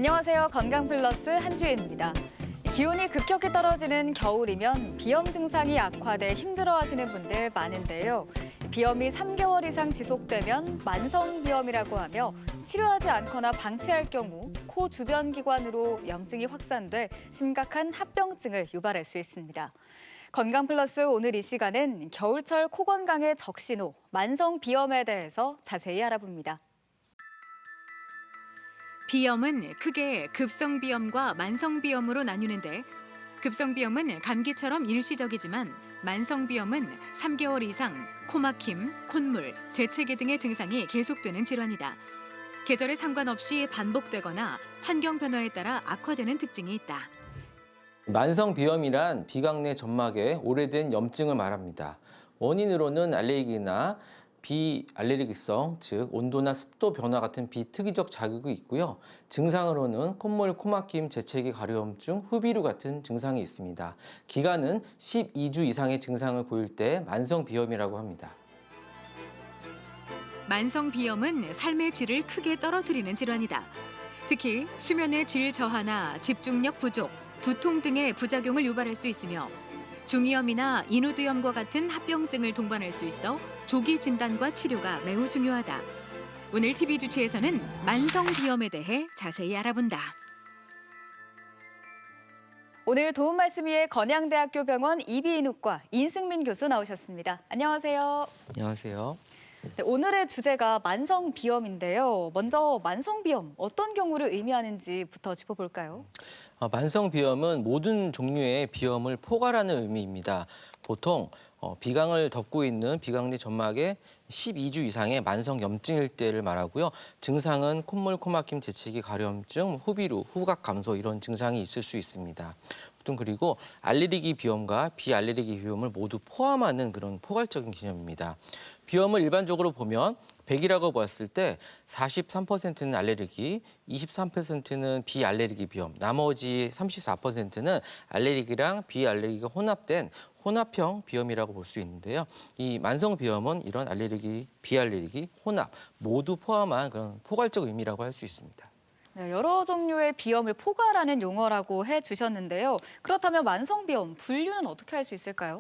안녕하세요. 건강플러스 한주혜입니다. 기온이 급격히 떨어지는 겨울이면 비염 증상이 악화돼 힘들어하시는 분들 많은데요. 비염이 3개월 이상 지속되면 만성비염이라고 하며 치료하지 않거나 방치할 경우 코 주변 기관으로 염증이 확산돼 심각한 합병증을 유발할 수 있습니다. 건강플러스 오늘 이 시간은 겨울철 코 건강의 적신호, 만성비염에 대해서 자세히 알아봅니다. 비염은 크게 급성비염과 만성비염으로 나뉘는데 급성비염은 감기처럼 일시적이지만 만성비염은 3개월 이상 코막힘, 콧물, 재채기 등의 증상이 계속되는 질환이다. 계절에 상관없이 반복되거나 환경 변화에 따라 악화되는 특징이 있다. 만성비염이란 비강 내 점막에 오래된 염증을 말합니다. 원인으로는 알레르기나 비알레르기성, 즉 온도나 습도 변화 같은 비특이적 자극이 있고요. 증상으로는 콧물, 코막힘, 재채기, 가려움증, 흡이루 같은 증상이 있습니다. 기간은 12주 이상의 증상을 보일 때 만성비염이라고 합니다. 만성비염은 삶의 질을 크게 떨어뜨리는 질환이다. 특히 수면의 질 저하나 집중력 부족, 두통 등의 부작용을 유발할 수 있으며 중이염이나 인후두염과 같은 합병증을 동반할 수 있어 조기 진단과 치료가 매우 중요하다. 오늘 TV 주치에서는 만성비염에 대해 자세히 알아본다. 오늘 도움 말씀 위해 건양대학교 병원 이비인후과 인승민 교수 나오셨습니다. 안녕하세요. 안녕하세요. 네, 오늘의 주제가 만성비염인데요. 먼저 만성비염, 어떤 경우를 의미하는지부터 짚어볼까요? 만성비염은 모든 종류의 비염을 포괄하는 의미입니다. 보통 비강을 덮고 있는 비강 내 점막에 12주 이상의 만성염증일 때를 말하고요. 증상은 콧물, 코막힘, 재채기, 가려움증, 흡이루, 후각 감소 이런 증상이 있을 수 있습니다. 보통 그리고 알레르기 비염과 비알레르기 비염을 모두 포함하는 그런 포괄적인 개념입니다. 비염을 일반적으로 보면 100이라고 봤을 때 43%는 알레르기, 23%는 비알레르기 비염, 나머지 34%는 알레르기랑 비알레르기가 혼합된 혼합형 비염이라고 볼 수 있는데요. 이 만성비염은 이런 알레르기, 비알레르기, 혼합 모두 포함한 그런 포괄적 의미라고 할 수 있습니다. 네, 여러 종류의 비염을 포괄하는 용어라고 해주셨는데요. 그렇다면 만성비염, 분류는 어떻게 할 수 있을까요?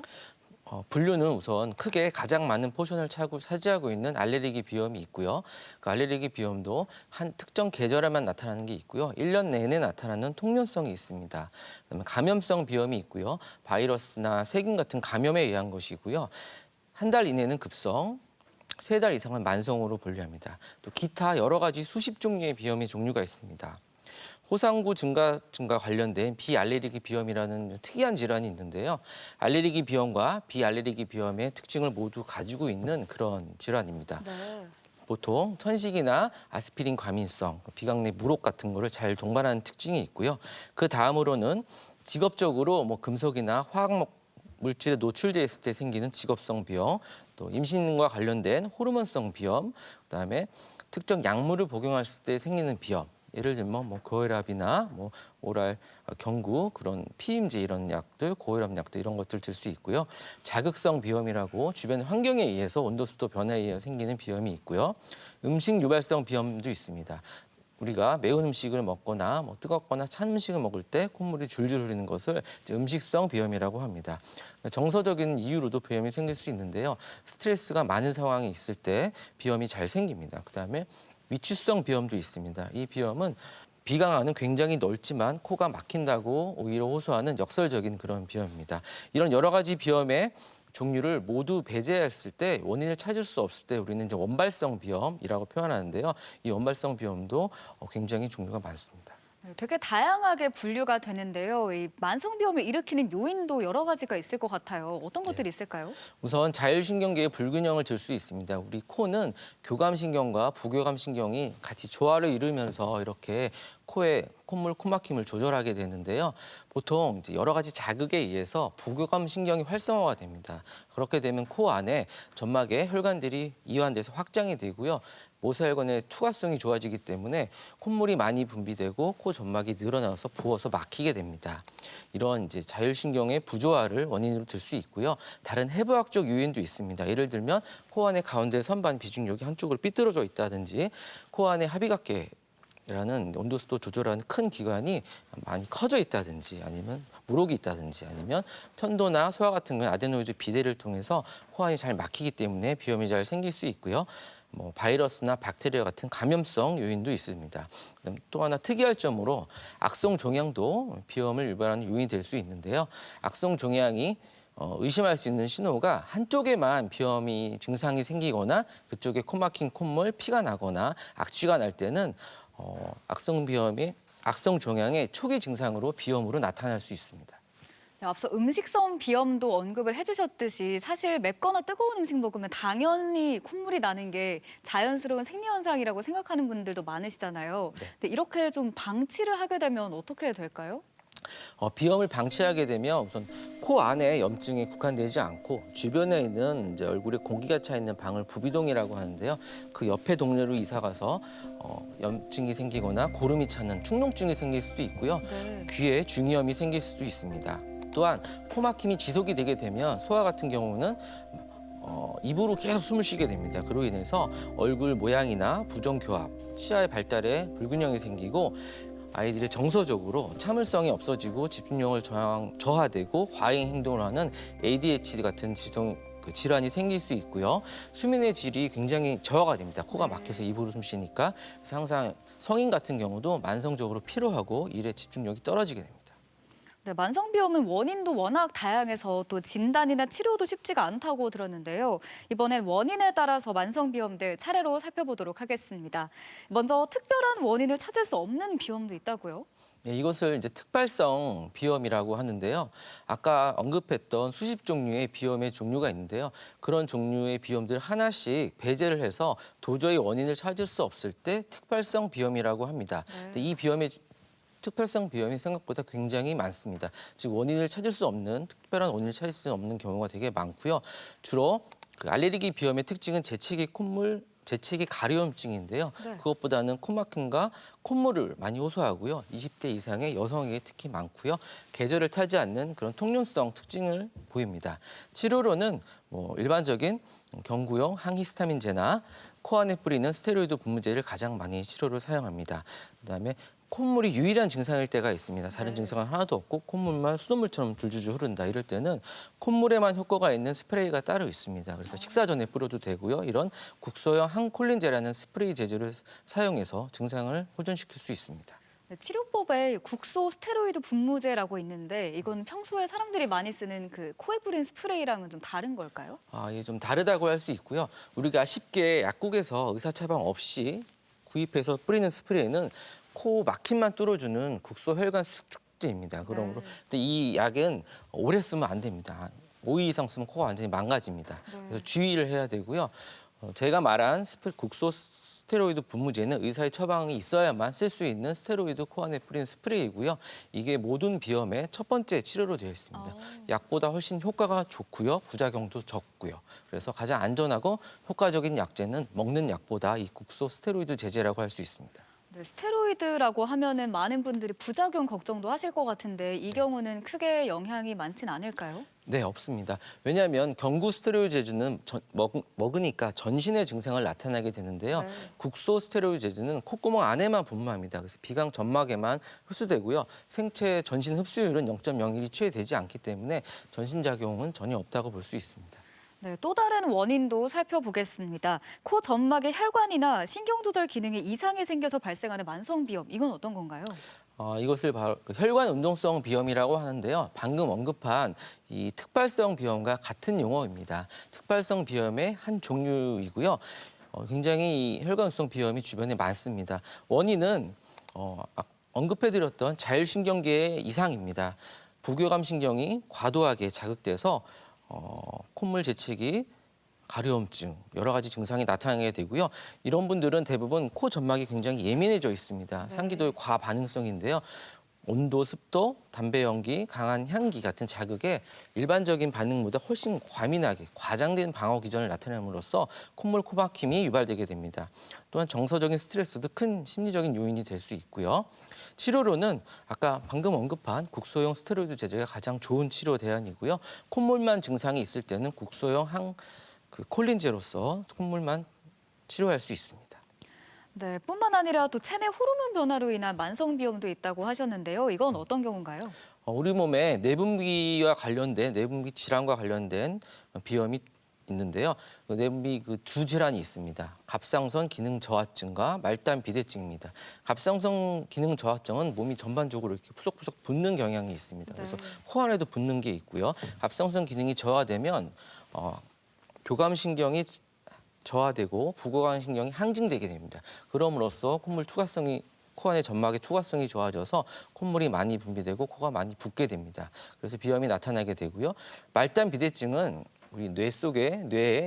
분류는 우선 크게 가장 많은 포션을 차지하고 있는 알레르기 비염이 있고요. 그 알레르기 비염도 한 특정 계절에만 나타나는 게 있고요. 1년 내내 나타나는 통년성이 있습니다. 그다음에 감염성 비염이 있고요. 바이러스나 세균 같은 감염에 의한 것이고요. 한 달 이내는 급성, 3달 이상은 만성으로 분류합니다. 또 기타 여러 가지 수십 종류의 비염의 종류가 있습니다. 호상구 증가증과 관련된 비알레르기 비염이라는 특이한 질환이 있는데요. 알레르기 비염과 비알레르기 비염의 특징을 모두 가지고 있는 그런 질환입니다. 네. 보통 천식이나 아스피린 과민성, 비강 내 물혹 같은 거를 잘 동반하는 특징이 있고요. 그 다음으로는 직업적으로 금속이나 화학 물질에 노출돼 있을 때 생기는 직업성 비염, 또 임신과 관련된 호르몬성 비염, 그다음에 특정 약물을 복용했을 때 생기는 비염. 예를 들면 고혈압이나 오랄 경구 그런 피임제 이런 약들, 고혈압 약들 이런 것들 들 수 있고요. 자극성 비염이라고 주변 환경에 의해서 온도 습도 변화에 의해 생기는 비염이 있고요. 음식 유발성 비염도 있습니다. 우리가 매운 음식을 먹거나 뜨겁거나 찬 음식을 먹을 때 콧물이 줄줄 흐르는 것을 음식성 비염이라고 합니다. 정서적인 이유로도 비염이 생길 수 있는데요. 스트레스가 많은 상황이 있을 때 비염이 잘 생깁니다. 그다음에 위축성 비염도 있습니다. 이 비염은 비강 안은 굉장히 넓지만 코가 막힌다고 오히려 호소하는 역설적인 그런 비염입니다. 이런 여러 가지 비염의 종류를 모두 배제했을 때 원인을 찾을 수 없을 때 우리는 이제 원발성 비염이라고 표현하는데요. 이 원발성 비염도 굉장히 종류가 많습니다. 되게 다양하게 분류가 되는데요. 이 만성비염을 일으키는 요인도 여러 가지가 있을 것 같아요. 어떤 것들이 있을까요? 우선 자율신경계의 불균형을 들 수 있습니다. 우리 코는 교감신경과 부교감신경이 같이 조화를 이루면서 이렇게 코의 콧물, 코막힘을 조절하게 되는데요. 보통 이제 여러 가지 자극에 의해서 부교감신경이 활성화가 됩니다. 그렇게 되면 코 안에 점막에 혈관들이 이완돼서 확장이 되고요. 모세혈관의 투과성이 좋아지기 때문에 콧물이 많이 분비되고 코 점막이 늘어나서 부어서 막히게 됩니다. 이런 이제 자율신경의 부조화를 원인으로 들 수 있고요. 다른 해부학적 요인도 있습니다. 예를 들면 코 안의 가운데 선반 비중력이 한쪽으로 삐뚤어져 있다든지 코 안에 합의각계 라는 온도 습도 조절하는 큰 기관이 많이 커져 있다든지 아니면 물혹이 있다든지 아니면 편도나 소화 같은 경우 아데노이드 비대를 통해서 호환이 잘 막히기 때문에 비염이 잘 생길 수 있고요. 뭐 바이러스나 박테리아 같은 감염성 요인도 있습니다. 그다음 또 하나 특이할 점으로 악성 종양도 비염을 유발하는 요인이 될 수 있는데요. 악성 종양이 의심할 수 있는 신호가 한쪽에만 비염이 증상이 생기거나 그쪽에 코 막힌 콧물, 피가 나거나 악취가 날 때는 악성 종양의 초기 증상으로 비염으로 나타날 수 있습니다. 네, 앞서 음식성 비염도 언급을 해주셨듯이 사실 맵거나 뜨거운 음식 먹으면 당연히 콧물이 나는 게 자연스러운 생리현상이라고 생각하는 분들도 많으시잖아요. 네. 근데 이렇게 좀 방치를 하게 되면 어떻게 해야 될까요? 비염을 방치하게 되면 우선 코 안에 염증이 국한되지 않고 주변에 있는 이제 얼굴에 공기가 차 있는 방을 부비동이라고 하는데요. 그 옆에 동네로 이사 가서 염증이 생기거나 고름이 차는 축농증이 생길 수도 있고요. 네. 귀에 중이염이 생길 수도 있습니다. 또한 코 막힘이 지속이 되게 되면 소아 같은 경우는 입으로 계속 숨을 쉬게 됩니다. 그로 인해서 얼굴 모양이나 부정교합, 치아의 발달에 불균형이 생기고 아이들이 정서적으로 참을성이 없어지고 집중력을 저하되고 과잉 행동을 하는 ADHD 같은 질환이 생길 수 있고요. 수면의 질이 굉장히 저하가 됩니다. 코가 막혀서 입으로 숨 쉬니까. 그래서 항상 성인 같은 경우도 만성적으로 피로하고 일에 집중력이 떨어지게 됩니다. 네, 만성비염은 원인도 워낙 다양해서 또 진단이나 치료도 쉽지가 않다고 들었는데요. 이번엔 원인에 따라서 만성비염들 차례로 살펴보도록 하겠습니다. 먼저 특별한 원인을 찾을 수 없는 비염도 있다고요? 네, 이것을 이제 특발성 비염이라고 하는데요. 아까 언급했던 수십 종류의 비염의 종류가 있는데요. 그런 종류의 비염들 하나씩 배제를 해서 도저히 원인을 찾을 수 없을 때 특발성 비염이라고 합니다. 네. 근데 이 특별성 비염이 생각보다 굉장히 많습니다. 즉 원인을 찾을 수 없는 특별한 원인을 찾을 수 없는 경우가 되게 많고요. 주로 그 알레르기 비염의 특징은 재채기 가려움증인데요. 네. 그것보다는 코막힘과 콧물을 많이 호소하고요. 20대 이상의 여성에게 특히 많고요. 계절을 타지 않는 그런 통용성 특징을 보입니다. 치료로는 일반적인 경구용 항히스타민제나 코 안에 뿌리는 스테로이드 분무제를 가장 많이 치료로 사용합니다. 그다음에 콧물이 유일한 증상일 때가 있습니다. 다른 증상은 하나도 없고 콧물만 수돗물처럼 줄줄줄 흐른다. 이럴 때는 콧물에만 효과가 있는 스프레이가 따로 있습니다. 그래서 식사 전에 뿌려도 되고요. 이런 국소형 항콜린제라는 스프레이 재질을 사용해서 증상을 호전시킬 수 있습니다. 네, 치료법에 국소 스테로이드 분무제라고 있는데 이건 평소에 사람들이 많이 쓰는 그 코에 뿌린 스프레이랑은 좀 다른 걸까요? 이게 좀 다르다고 할 수 있고요. 우리가 쉽게 약국에서 의사 처방 없이 구입해서 뿌리는 스프레이는 코 막힘만 뚫어주는 국소 혈관 수축제입니다. 그러므로 근데 이 약은 오래 쓰면 안 됩니다. 5일 이상 쓰면 코가 완전히 망가집니다. 그래서 주의를 해야 되고요. 제가 말한 국소 스테로이드 분무제는 의사의 처방이 있어야만 쓸 수 있는 스테로이드 코 안에 뿌리는 스프레이고요. 이게 모든 비염의 첫 번째 치료로 되어 있습니다. 약보다 훨씬 효과가 좋고요. 부작용도 적고요. 그래서 가장 안전하고 효과적인 약제는 먹는 약보다 이 국소 스테로이드 제제라고 할 수 있습니다. 네, 스테로이드라고 하면은 많은 분들이 부작용 걱정도 하실 것 같은데 이 경우는 크게 영향이 많진 않을까요? 네, 없습니다. 왜냐하면 경구 스테로이드 제제는 먹으니까 전신의 증상을 나타나게 되는데요. 네. 국소 스테로이드 제제는 콧구멍 안에만 분무합니다. 그래서 비강 점막에만 흡수되고요. 생체 전신 흡수율은 0.01이 채되지 않기 때문에 전신 작용은 전혀 없다고 볼 수 있습니다. 네, 또 다른 원인도 살펴보겠습니다. 코 점막의 혈관이나 신경조절 기능에 이상이 생겨서 발생하는 만성비염, 이건 어떤 건가요? 이것을 바로 혈관 운동성 비염이라고 하는데요. 방금 언급한 이 특발성 비염과 같은 용어입니다. 특발성 비염의 한 종류이고요. 굉장히 이 혈관 운동성 비염이 주변에 많습니다. 원인은 언급해드렸던 자율신경계의 이상입니다. 부교감 신경이 과도하게 자극돼서 콧물 재채기, 가려움증, 여러 가지 증상이 나타나게 되고요. 이런 분들은 대부분 코 점막이 굉장히 예민해져 있습니다. 상기도의 과반응성인데요. 온도, 습도, 담배 연기, 강한 향기 같은 자극에 일반적인 반응보다 훨씬 과민하게 과장된 방어 기전을 나타냄으로써 콧물, 코막힘이 유발되게 됩니다. 또한 정서적인 스트레스도 큰 심리적인 요인이 될 수 있고요. 치료로는 아까 방금 언급한 국소형 스테로이드 제제가 가장 좋은 치료 대안이고요. 콧물만 증상이 있을 때는 국소형 콜린제로서 콧물만 치료할 수 있습니다. 네, 뿐만 아니라 또 체내 호르몬 변화로 인한 만성 비염도 있다고 하셨는데요. 이건 어떤 경우인가요? 우리 몸에 내분비와 관련된 내분비 질환과 관련된 비염이 있는데요. 그 내분비 그 두 질환이 있습니다. 갑상선 기능 저하증과 말단 비대증입니다. 갑상선 기능 저하증은 몸이 전반적으로 이렇게 푸석푸석 붓는 경향이 있습니다. 그래서 네. 코 안에도 붓는 게 있고요. 갑상선 기능이 저하되면 교감신경이 저하되고 부교감신경이 항징되게 됩니다. 그럼으로써 콧물 투과성이 코 안의 점막의 투과성이 좋아져서 콧물이 많이 분비되고 코가 많이 붓게 됩니다. 그래서 비염이 나타나게 되고요. 말단 비대증은 우리 뇌에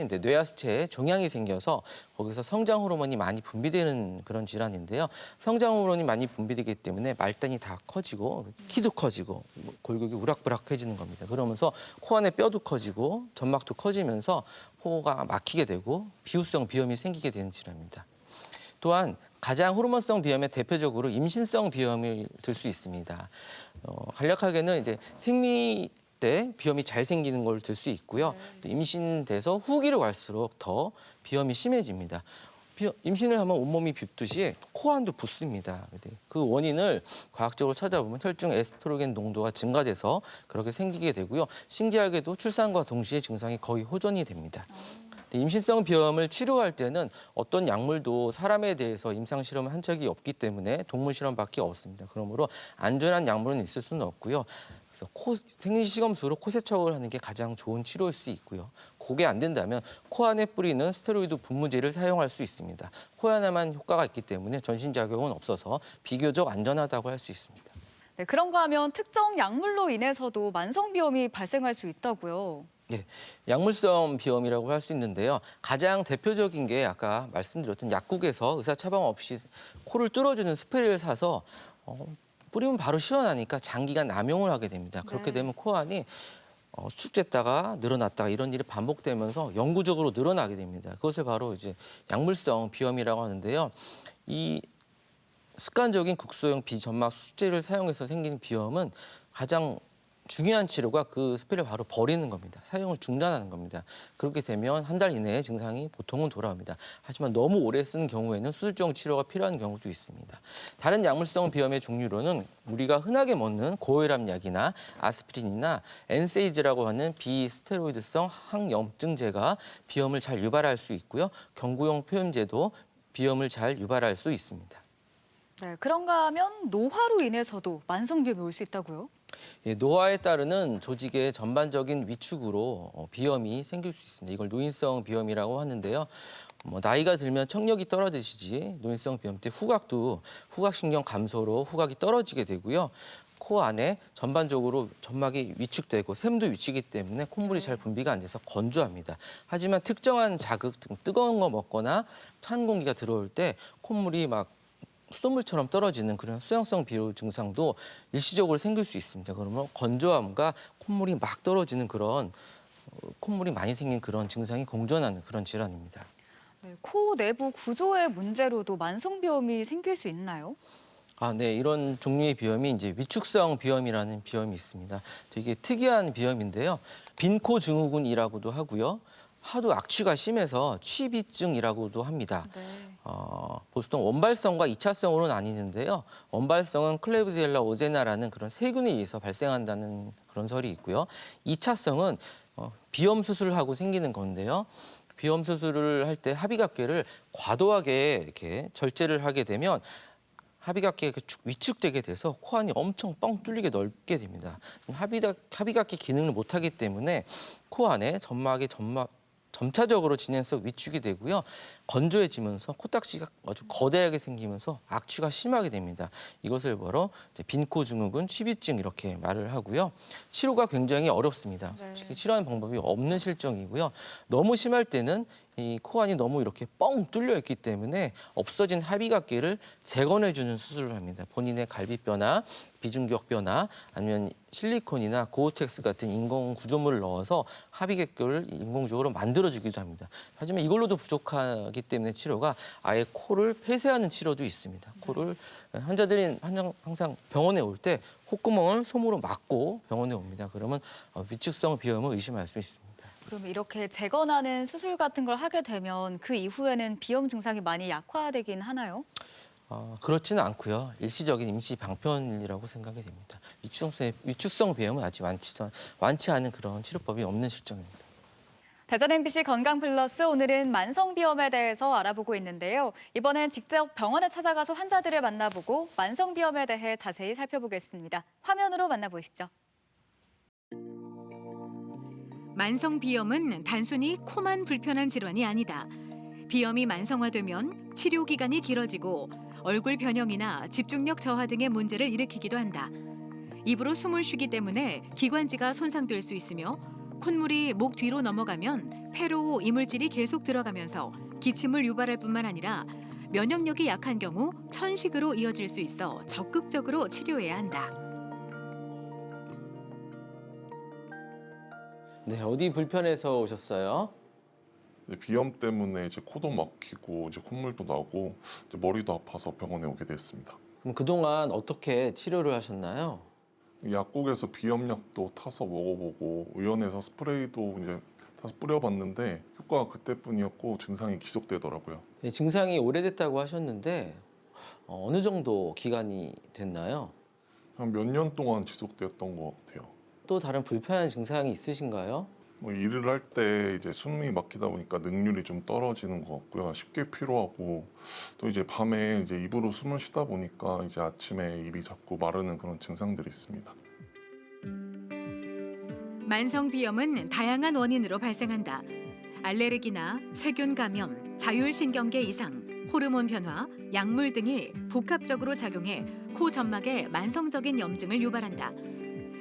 이제 뇌하수체에 종양이 생겨서 거기서 성장 호르몬이 많이 분비되는 그런 질환인데요. 성장 호르몬이 많이 분비되기 때문에 말단이 다 커지고 키도 커지고 골격이 우락부락해지는 겁니다. 그러면서 코 안에 뼈도 커지고 점막도 커지면서 코가 막히게 되고 비후성 비염이 생기게 되는 질환입니다. 또한 가장 호르몬성 비염의 대표적으로 임신성 비염이 들 수 있습니다. 간략하게는 이제 생리 때 비염이 잘 생기는 걸 들 수 있고요. 또 임신돼서 후기로 갈수록 더 비염이 심해집니다. 임신을 하면 온몸이 붓듯이 코 안도 붓습니다. 그 원인을 과학적으로 찾아보면 혈중 에스트로겐 농도가 증가돼서 그렇게 생기게 되고요. 신기하게도 출산과 동시에 증상이 거의 호전이 됩니다. 임신성 비염을 치료할 때는 어떤 약물도 사람에 대해서 임상 실험을 한 적이 없기 때문에 동물 실험밖에 없습니다. 그러므로 안전한 약물은 있을 수는 없고요. 그래서 생리시검수로 코 세척을 하는 게 가장 좋은 치료일 수 있고요. 그게 안 된다면 코 안에 뿌리는 스테로이드 분무제를 사용할 수 있습니다. 코 안에만 효과가 있기 때문에 전신작용은 없어서 비교적 안전하다고 할 수 있습니다. 네, 그런가 하면 특정 약물로 인해서도 만성 비염이 발생할 수 있다고요. 예, 약물성 비염이라고 할 수 있는데요. 가장 대표적인 게 아까 말씀드렸던 약국에서 의사 처방 없이 코를 뚫어주는 스프레이를 사서 뿌리면 바로 시원하니까 장기간 남용을 하게 됩니다. 그렇게 되면 코 안이 수축됐다가 늘어났다가 이런 일이 반복되면서 영구적으로 늘어나게 됩니다. 그것을 바로 이제 약물성 비염이라고 하는데요. 이 습관적인 국소형 비점막 수축제를 사용해서 생기는 비염은 가장 중요한 치료가 그 스프레이를 바로 버리는 겁니다. 사용을 중단하는 겁니다. 그렇게 되면 한 달 이내에 증상이 보통은 돌아옵니다. 하지만 너무 오래 쓰는 경우에는 수술적 치료가 필요한 경우도 있습니다. 다른 약물성 비염의 종류로는 우리가 흔하게 먹는 고혈압 약이나 아스피린이나 엔세이즈라고 하는 비스테로이드성 항염증제가 비염을 잘 유발할 수 있고요. 경구용 표현제도 비염을 잘 유발할 수 있습니다. 네, 그런가 하면 노화로 인해서도 만성 비염이 올 수 있다고요? 예, 노화에 따르는 조직의 전반적인 위축으로 비염이 생길 수 있습니다. 이걸 노인성 비염이라고 하는데요. 나이가 들면 청력이 떨어지시지 노인성 비염 때 후각신경 감소로 후각이 떨어지게 되고요. 코 안에 전반적으로 점막이 위축되고 샘도 위치기 때문에 콧물이 잘 분비가 안 돼서 건조합니다. 하지만 특정한 자극, 뜨거운 거 먹거나 찬 공기가 들어올 때 콧물이 막 수돗물처럼 떨어지는 그런 수용성 비료 증상도 일시적으로 생길 수 있습니다. 그러면 건조함과 콧물이 막 떨어지는 그런 콧물이 많이 생긴 그런 증상이 공존하는 그런 질환입니다. 네, 코 내부 구조의 문제로도 만성 비염이 생길 수 있나요? 네, 이런 종류의 비염이 이제 위축성 비염이라는 비염이 있습니다. 되게 특이한 비염인데요. 빈코 증후군이라고도 하고요. 하도 악취가 심해서 취비증이라고도 합니다. 네. 보통 원발성과 이차성으로 나뉘는데요. 원발성은 클레브시엘라 오제나라는 그런 세균에 의해서 발생한다는 그런 설이 있고요. 이차성은 비염 수술을 하고 생기는 건데요. 비염 수술을 할 때 합의각계를 과도하게 이렇게 절제를 하게 되면 합의각계가 위축되게 돼서 코 안이 엄청 뻥 뚫리게 넓게 됩니다. 합의각계 기능을 못하기 때문에 코 안에 점차적으로 진행성 위축이 되고요. 건조해지면서 코딱지가 아주 거대하게 생기면서 악취가 심하게 됩니다. 이것을 바로 빈코 증후군, 취비증 이렇게 말을 하고요. 치료가 굉장히 어렵습니다. 솔직히 치료하는 방법이 없는 실정이고요. 너무 심할 때는 이 코 안이 너무 이렇게 뻥 뚫려 있기 때문에 없어진 합의각계를 재건해주는 수술을 합니다. 본인의 갈비뼈나 비중격뼈나 아니면 실리콘이나 고어텍스 같은 인공 구조물을 넣어서 합의각계를 인공적으로 만들어주기도 합니다. 하지만 이걸로도 부족하기 때문에 치료가 아예 코를 폐쇄하는 치료도 있습니다. 코를 환자들이 항상 병원에 올 때 콧구멍을 솜으로 막고 병원에 옵니다. 그러면 위축성 비염을 의심할 수 있습니다. 그럼 이렇게 재건하는 수술 같은 걸 하게 되면 그 이후에는 비염 증상이 많이 약화되긴 하나요? 그렇지는 않고요. 일시적인 임시 방편이라고 생각이 됩니다. 위축성 비염은 아직 완치 않은 그런 치료법이 없는 실정입니다. 대전 MBC 건강 플러스 오늘은 만성 비염에 대해서 알아보고 있는데요. 이번엔 직접 병원에 찾아가서 환자들을 만나보고 만성 비염에 대해 자세히 살펴보겠습니다. 화면으로 만나보시죠. 만성 비염은 단순히 코만 불편한 질환이 아니다. 비염이 만성화되면 치료 기간이 길어지고 얼굴 변형이나 집중력 저하 등의 문제를 일으키기도 한다. 입으로 숨을 쉬기 때문에 기관지가 손상될 수 있으며 콧물이 목 뒤로 넘어가면 폐로 이물질이 계속 들어가면서 기침을 유발할 뿐만 아니라 면역력이 약한 경우 천식으로 이어질 수 있어 적극적으로 치료해야 한다. 네, 어디 불편해서 오셨어요? 비염 때문에 이제 코도 막히고 이제 콧물도 나고 이제 머리도 아파서 병원에 오게 됐습니다. 그럼 그동안 어떻게 치료를 하셨나요? 약국에서 비염약도 타서 먹어보고 의원에서 스프레이도 이제 타서 뿌려봤는데 효과가 그때뿐이었고 증상이 계속되더라고요. 네, 증상이 오래됐다고 하셨는데 어느 정도 기간이 됐나요? 한 몇 년 동안 지속되었던 것 같아요. 또 다른 불편한 증상이 있으신가요? 뭐 일을 할 때 이제 숨이 막히다 보니까 능률이 좀 떨어지는 것 같고요. 쉽게 피로하고 또 이제 밤에 이제 입으로 숨을 쉬다 보니까 이제 아침에 입이 자꾸 마르는 그런 증상들이 있습니다. 만성 비염은 다양한 원인으로 발생한다. 알레르기나 세균 감염, 자율신경계 이상, 호르몬 변화, 약물 등이 복합적으로 작용해 코 점막에 만성적인 염증을 유발한다.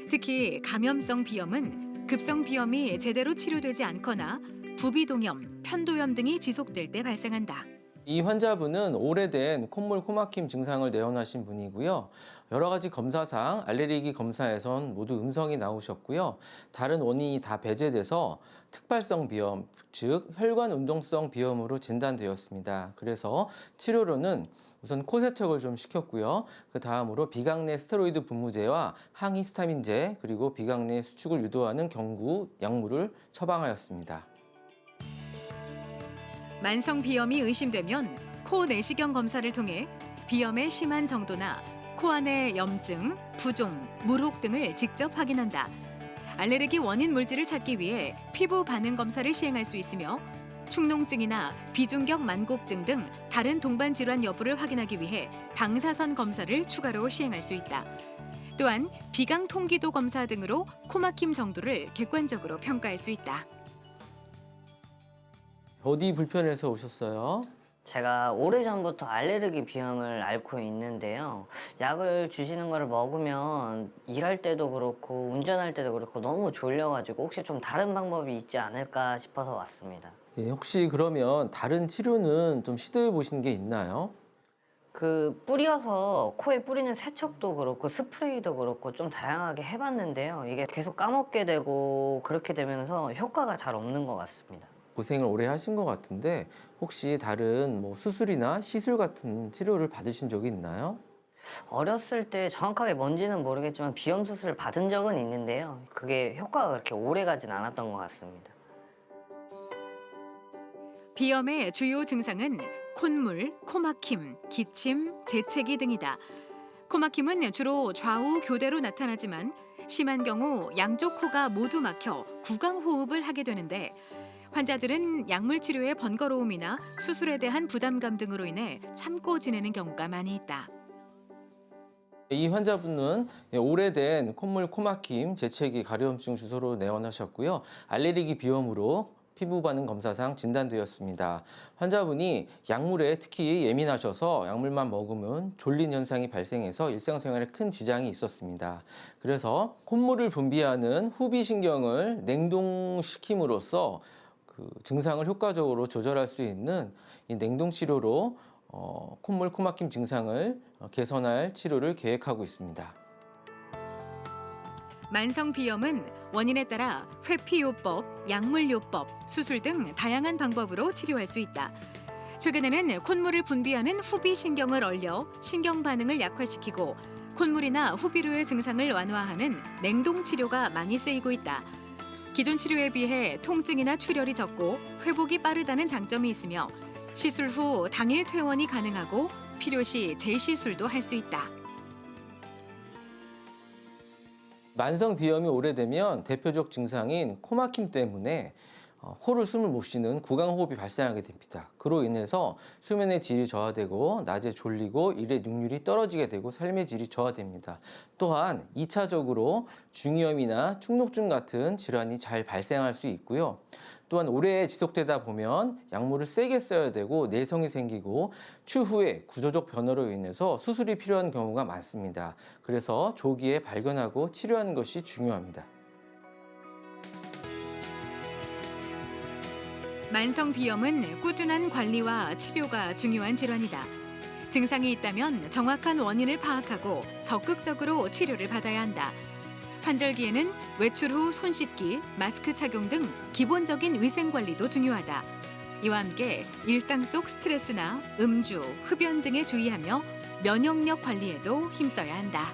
특히 감염성 비염은 급성 비염이 제대로 치료되지 않거나 부비동염, 편도염 등이 지속될 때 발생한다. 이 환자분은 오래된 콧물 코막힘 증상을 내원하신 분이고요. 여러 가지 검사상 알레르기 검사에선 모두 음성이 나오셨고요. 다른 원인이 다 배제돼서 특발성 비염, 즉 혈관 운동성 비염으로 진단되었습니다. 그래서 치료로는 우선 코 세척을 좀 시켰고요. 그 다음으로 비강내 스테로이드 분무제와 항히스타민제 그리고 비강내 수축을 유도하는 경구 약물을 처방하였습니다. 만성 비염이 의심되면 코 내시경 검사를 통해 비염의 심한 정도나 코 안의 염증, 부종, 물혹 등을 직접 확인한다. 알레르기 원인 물질을 찾기 위해 피부 반응 검사를 시행할 수 있으며 축농증이나 비중격 만곡증 등 다른 동반 질환 여부를 확인하기 위해 방사선 검사를 추가로 시행할 수 있다. 또한 비강 통기도 검사 등으로 코막힘 정도를 객관적으로 평가할 수 있다. 어디 불편해서 오셨어요? 제가 오래전부터 알레르기 비염을 앓고 있는데요. 약을 주시는 거를 먹으면 일할 때도 그렇고 운전할 때도 그렇고 너무 졸려가지고 혹시 좀 다른 방법이 있지 않을까 싶어서 왔습니다. 예, 혹시 그러면 다른 치료는 좀 시도해 보신 게 있나요? 뿌려서 코에 뿌리는 세척도 그렇고 스프레이도 그렇고 좀 다양하게 해봤는데요. 이게 계속 까먹게 되고 그렇게 되면서 효과가 잘 없는 것 같습니다. 고생을 오래 하신 것 같은데 혹시 다른 뭐 수술이나 시술 같은 치료를 받으신 적이 있나요? 어렸을 때 정확하게 뭔지는 모르겠지만 비염 수술을 받은 적은 있는데요. 그게 효과가 그렇게 오래 가진 않았던 것 같습니다. 비염의 주요 증상은 콧물, 코막힘, 기침, 재채기 등이다. 코막힘은 주로 좌우 교대로 나타나지만 심한 경우 양쪽 코가 모두 막혀 구강호흡을 하게 되는데 환자들은 약물 치료의 번거로움이나 수술에 대한 부담감 등으로 인해 참고 지내는 경우가 많이 있다. 이 환자분은 오래된 콧물, 코막힘, 재채기, 가려움증 주소로 내원하셨고요. 알레르기 비염으로 피부 반응 검사상 진단되었습니다. 환자분이 약물에 특히 예민하셔서 약물만 먹으면 졸린 현상이 발생해서 일상생활에 큰 지장이 있었습니다. 그래서 콧물을 분비하는 후비신경을 냉동시킴으로써 그 증상을 효과적으로 조절할 수 있는 이 냉동 치료로 콧물, 코막힘 증상을 개선할 치료를 계획하고 있습니다. 만성 비염은 원인에 따라 회피요법, 약물요법, 수술 등 다양한 방법으로 치료할 수 있다. 최근에는 콧물을 분비하는 후비신경을 얼려 신경 반응을 약화시키고 콧물이나 후비류의 증상을 완화하는 냉동 치료가 많이 쓰이고 있다. 기존 치료에 비해 통증이나 출혈이 적고 회복이 빠르다는 장점이 있으며 시술 후 당일 퇴원이 가능하고 필요시 재시술도 할 수 있다. 만성 비염이 오래되면 대표적 증상인 코막힘 때문에 코로 숨을 못 쉬는 구강호흡이 발생하게 됩니다. 그로 인해서 수면의 질이 저하되고 낮에 졸리고 일의 능률이 떨어지게 되고 삶의 질이 저하됩니다. 또한 2차적으로 중이염이나 축농증 같은 질환이 잘 발생할 수 있고요. 또한 오래 지속되다 보면 약물을 세게 써야 되고 내성이 생기고 추후에 구조적 변화로 인해서 수술이 필요한 경우가 많습니다. 그래서 조기에 발견하고 치료하는 것이 중요합니다. 만성 비염은 꾸준한 관리와 치료가 중요한 질환이다. 증상이 있다면 정확한 원인을 파악하고 적극적으로 치료를 받아야 한다. 환절기에는 외출 후 손 씻기, 마스크 착용 등 기본적인 위생 관리도 중요하다. 이와 함께 일상 속 스트레스나 음주, 흡연 등에 주의하며 면역력 관리에도 힘써야 한다.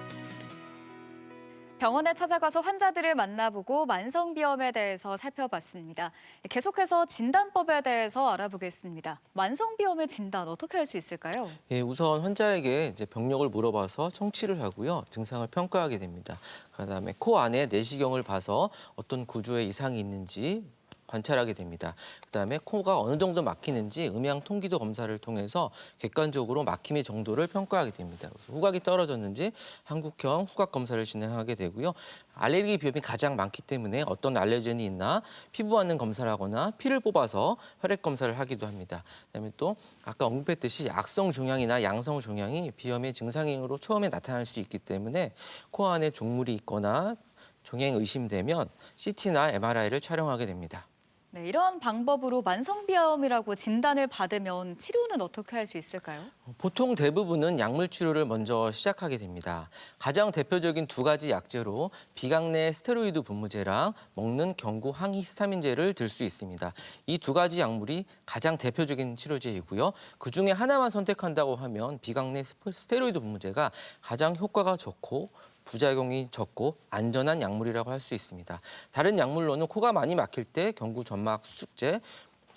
병원에 찾아가서 환자들을 만나보고 만성비염에 대해서 살펴봤습니다. 계속해서 진단법에 대해서 알아보겠습니다. 만성비염의 진단 어떻게 할 수 있을까요? 예, 우선 환자에게 이제 병력을 물어봐서 청취를 하고요. 증상을 평가하게 됩니다. 그다음에 코 안에 내시경을 봐서 어떤 구조에 이상이 있는지 관찰하게 됩니다. 그다음에 코가 어느 정도 막히는지 음향 통기도 검사를 통해서 객관적으로 막힘의 정도를 평가하게 됩니다. 그래서 후각이 떨어졌는지 한국형 후각 검사를 진행하게 되고요. 알레르기 비염이 가장 많기 때문에 어떤 알레르겐이 있나 피부 반응 검사를 하거나 피를 뽑아서 혈액 검사를 하기도 합니다. 그다음에 또 아까 언급했듯이 악성 종양이나 양성 종양이 비염의 증상으로 처음에 나타날 수 있기 때문에 코 안에 종물이 있거나 종양이 의심되면 CT나 MRI를 촬영하게 됩니다. 네, 이런 방법으로 만성비염이라고 진단을 받으면 치료는 어떻게 할 수 있을까요? 보통 대부분은 약물 치료를 먼저 시작하게 됩니다. 가장 대표적인 두 가지 약제로 비강내 스테로이드 분무제랑 먹는 경구 항히스타민제를 들 수 있습니다. 이 두 가지 약물이 가장 대표적인 치료제이고요. 그중에 하나만 선택한다고 하면 비강내 스테로이드 분무제가 가장 효과가 좋고 부작용이 적고 안전한 약물이라고 할 수 있습니다. 다른 약물로는 코가 많이 막힐 때 경구 점막 수축제,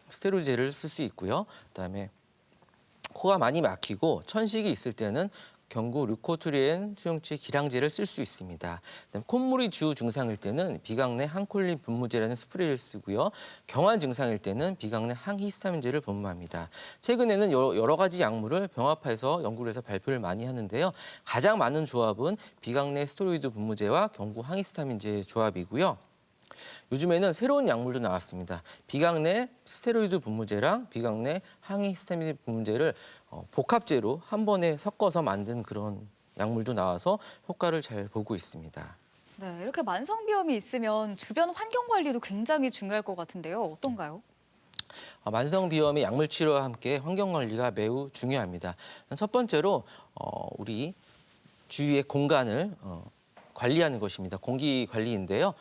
스테로이드제를 쓸 수 있고요. 그다음에 코가 많이 막히고 천식이 있을 때는 경구 르코트리엔 수용체 기량제를 쓸 수 있습니다. 그다음에 콧물이 주 증상일 때는 비강내 항콜린 분무제라는 스프레이를 쓰고요. 경한 증상일 때는 비강내 항히스타민제를 분무합니다. 최근에는 여러 가지 약물을 병합해서 연구를 해서 발표를 많이 하는데요. 가장 많은 조합은 비강내 스테로이드 분무제와 경구 항히스타민제의 조합이고요. 요즘에는 새로운 약물도 나왔습니다. 비강내 스테로이드 분무제랑 비강내 항히스타민 분무제를 복합제로 한 번에 섞어서 만든 그런 약물도 나와서 효과를 잘 보고 있습니다. 네, 이렇게 만성비염이 있으면 주변 환경 관리도 굉장히 중요할 것 같은데요. 어떤가요? 만성 비염의 약물 치료와 함께 환경 관리가 매우 중요합니다. 첫 번째로 우리 주위의 공간을 관리하는 것입니다. 공기 관리인데요.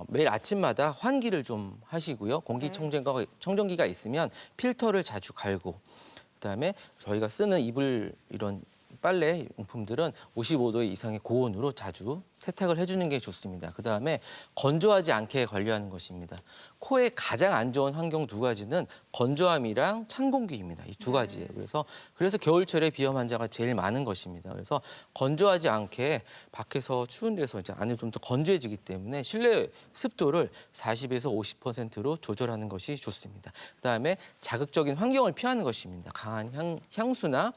매일 아침마다 환기를 좀 하시고요. 공기청정기가 있으면 필터를 자주 갈고, 그다음에 저희가 쓰는 이불 이런 빨래 용품들은 55도 이상의 고온으로 자주 세탁을 해주는 게 좋습니다. 그다음에 건조하지 않게 관리하는 것입니다. 코에 가장 안 좋은 환경 두 가지는 건조함이랑 찬 공기입니다. 이 두 가지예요. 그래서 겨울철에 비염 환자가 제일 많은 것입니다. 그래서 건조하지 않게 밖에서 추운 데서 이제 안에 좀 더 건조해지기 때문에 실내 습도를 40에서 50%로 조절하는 것이 좋습니다. 그다음에 자극적인 환경을 피하는 것입니다. 강한 향수나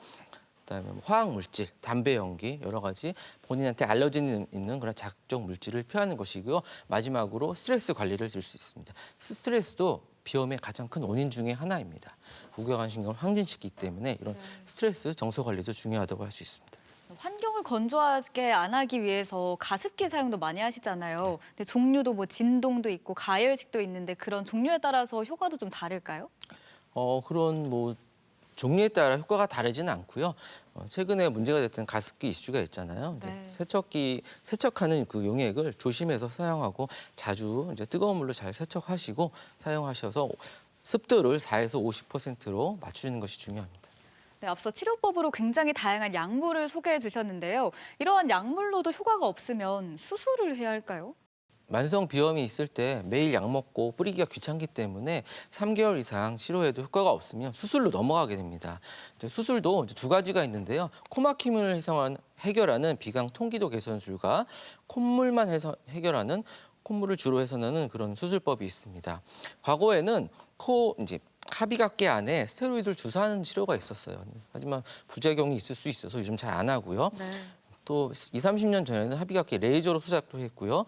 그다음에 화학 물질, 담배 연기 여러 가지 본인한테 알러진이 있는 그런 자극적 물질을 피하는 것이고요. 마지막으로 스트레스 관리를 줄 수 있습니다. 스트레스도 비염의 가장 큰 원인 중에 하나입니다. 부교감 신경을 항진시키기 때문에 이런 스트레스 정서 관리도 중요하다고 할 수 있습니다. 환경을 건조하게 안 하기 위해서 가습기 사용도 많이 하시잖아요. 근데 종류도 뭐 진동도 있고 가열식도 있는데 그런 종류에 따라서 효과도 좀 다를까요? 그런 뭐 종류에 따라 효과가 다르지는 않고요. 최근에 문제가 됐던 가습기 이슈가 있잖아요. 네. 세척하는 그 용액을 조심해서 사용하고 자주 이제 뜨거운 물로 잘 세척하시고 사용하셔서 습도를 4에서 50%로 맞추는 것이 중요합니다. 네, 앞서 치료법으로 굉장히 다양한 약물을 소개해 주셨는데요. 이러한 약물로도 효과가 없으면 수술을 해야 할까요? 만성 비염이 있을 때 매일 약 먹고 뿌리기가 귀찮기 때문에 3개월 이상 치료해도 효과가 없으면 수술로 넘어가게 됩니다. 이제 수술도 이제 두 가지가 있는데요. 코막힘을 해결하는 비강 통기도 개선술과 콧물만 해결하는 콧물을 주로 해서는 그런 수술법이 있습니다. 과거에는 이제 합의각계 안에 스테로이드를 주사하는 치료가 있었어요. 하지만 부작용이 있을 수 있어서 요즘 잘 안 하고요. 네. 또 20, 30년 전에는 합의각계 레이저로 수작도 했고요.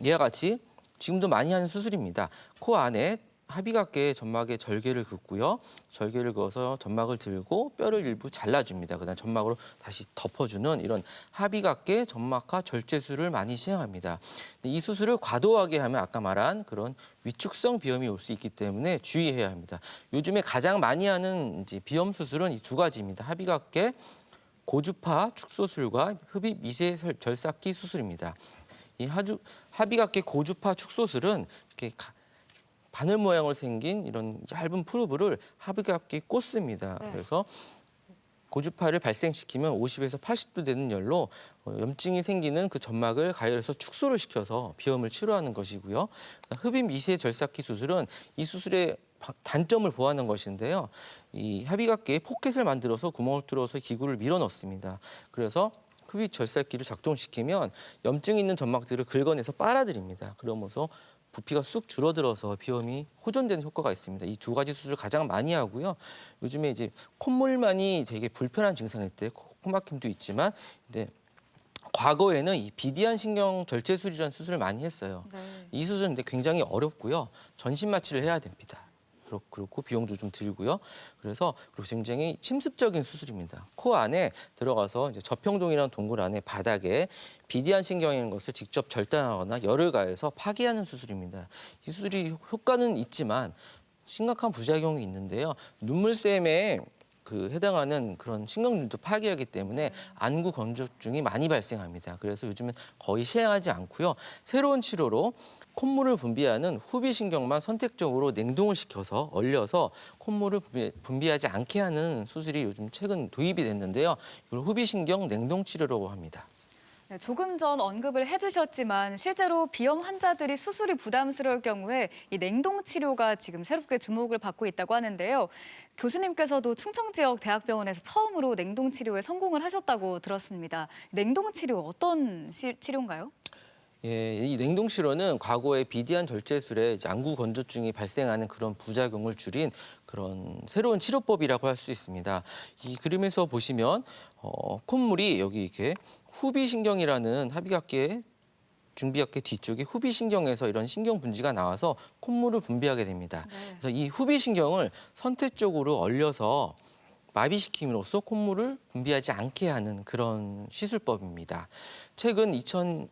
이와 같이 지금도 많이 하는 수술입니다. 코 안에 합의각계 점막에 절개를 긋고요. 절개를 그어서 점막을 들고 뼈를 일부 잘라줍니다. 그다음 점막으로 다시 덮어주는 이런 합의각계 점막하 절제술을 많이 시행합니다. 근데 이 수술을 과도하게 하면 아까 말한 그런 위축성 비염이 올 수 있기 때문에 주의해야 합니다. 요즘에 가장 많이 하는 이제 비염 수술은 이 두 가지입니다. 합의각계 고주파 축소술과 흡입 미세 절삭기 수술입니다. 이 합의각계 고주파 축소술은 이렇게 바늘 모양으로 생긴 이런 얇은 푸르브를 합의각계에 꽂습니다. 네. 그래서 고주파를 발생시키면 50에서 80도 되는 열로 염증이 생기는 그 점막을 가열해서 축소를 시켜서 비염을 치료하는 것이고요. 흡입 미세 절삭기 수술은 이 수술의 단점을 보완하는 것인데요. 이 합의각계에 포켓을 만들어서 구멍을 뚫어서 기구를 밀어 넣습니다. 그래서 흡입 절삭기를 작동시키면 염증이 있는 점막들을 긁어내서 빨아들입니다. 그러면서 부피가 쑥 줄어들어서 비염이 호전되는 효과가 있습니다. 이 두 가지 수술을 가장 많이 하고요. 요즘에 이제 콧물만이 되게 불편한 증상일 때 코막힘도 있지만 근데 과거에는 이 비디안 신경 절제술이라는 수술을 많이 했어요. 네. 이 수술은 근데 굉장히 어렵고요. 전신 마취를 해야 됩니다. 그렇고 비용도 좀 들고요. 그래서 굉장히 침습적인 수술입니다. 코 안에 들어가서 이제 저평동이라는 동굴 안에 바닥에 비디안 신경이라는 것을 직접 절단하거나 열을 가해서 파괴하는 수술입니다. 이 수술이 효과는 있지만 심각한 부작용이 있는데요. 눈물샘에 해당하는 그런 신경들도 파괴하기 때문에 안구 건조증이 많이 발생합니다. 그래서 요즘은 거의 시행하지 않고요. 새로운 치료로 콧물을 분비하는 후비신경만 선택적으로 냉동을 시켜서 얼려서 콧물을 분비하지 않게 하는 수술이 요즘 최근 도입이 됐는데요. 이걸 후비신경 냉동치료라고 합니다. 네, 조금 전 언급을 해주셨지만 실제로 비염 환자들이 수술이 부담스러울 경우에 이 냉동 치료가 지금 새롭게 주목을 받고 있다고 하는데요. 교수님께서도 충청 지역 대학병원에서 처음으로 냉동 치료에 성공을 하셨다고 들었습니다. 냉동 치료 어떤 치료인가요? 예, 이 냉동 치료는 과거의 비디안 절제술에 이제 안구 건조증이 발생하는 그런 부작용을 줄인 그런 새로운 치료법이라고 할 수 있습니다. 이 그림에서 보시면 콧물이 여기 이렇게 후비신경이라는 합의각계 중비각계 뒤쪽에 후비신경에서 이런 신경 분지가 나와서 콧물을 분비하게 됩니다. 네. 그래서 이 후비신경을 선택적으로 얼려서 마비시킴으로써 콧물을 분비하지 않게 하는 그런 시술법입니다. 최근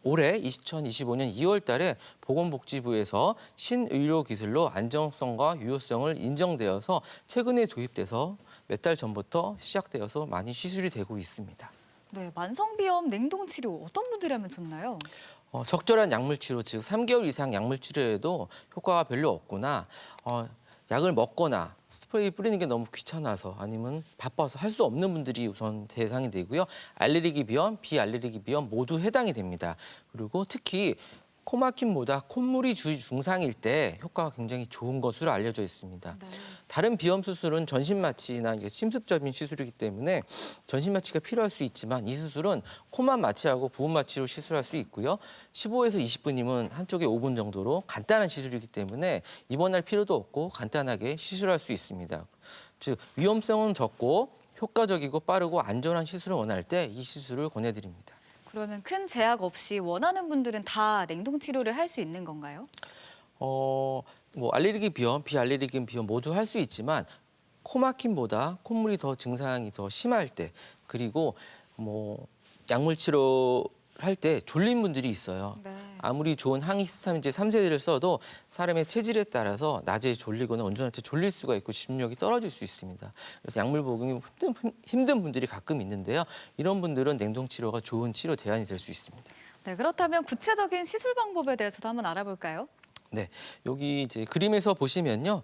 올해 2025년 2월 달에 보건복지부에서 신의료 기술로 안정성과 유효성을 인정되어서 최근에 도입돼서 몇 달 전부터 시작되어서 많이 시술이 되고 있습니다. 네, 만성비염 냉동 치료 어떤 분들이 하면 좋나요? 적절한 약물 치료, 즉 3개월 이상 약물 치료에도 효과가 별로 없거나 약을 먹거나 스프레이 뿌리는 게 너무 귀찮아서 아니면 바빠서 할 수 없는 분들이 우선 대상이 되고요. 알레르기 비염, 비알레르기 비염 모두 해당이 됩니다. 그리고 특히 코막힘보다 콧물이 중상일 때 효과가 굉장히 좋은 것으로 알려져 있습니다. 네. 다른 비염 수술은 전신 마취나 이제 침습적인 시술이기 때문에 전신 마취가 필요할 수 있지만 이 수술은 코만 마취하고 부분 마취로 시술할 수 있고요. 15에서 20분이면 한쪽에 5분 정도로 간단한 시술이기 때문에 입원할 필요도 없고 간단하게 시술할 수 있습니다. 즉 위험성은 적고 효과적이고 빠르고 안전한 시술을 원할 때 이 시술을 권해드립니다. 그러면 큰 제약 없이 원하는 분들은 다 냉동 치료를 할 수 있는 건가요? 알레르기 비염, 비알레르기 비염 모두 할 수 있지만 코막힘보다 콧물이 더 증상이 더 심할 때 그리고 약물 치료할 때 졸린 분들이 있어요. 네. 아무리 좋은 항히스타민제 3세대를 써도 사람의 체질에 따라서 낮에 졸리거나 운전할 때 졸릴 수가 있고 집중력이 떨어질 수 있습니다. 그래서 약물 복용이 힘든 분들이 가끔 있는데요. 이런 분들은 냉동 치료가 좋은 치료 대안이 될 수 있습니다. 네, 그렇다면 구체적인 시술 방법에 대해서도 한번 알아볼까요? 네, 여기 이제 그림에서 보시면요,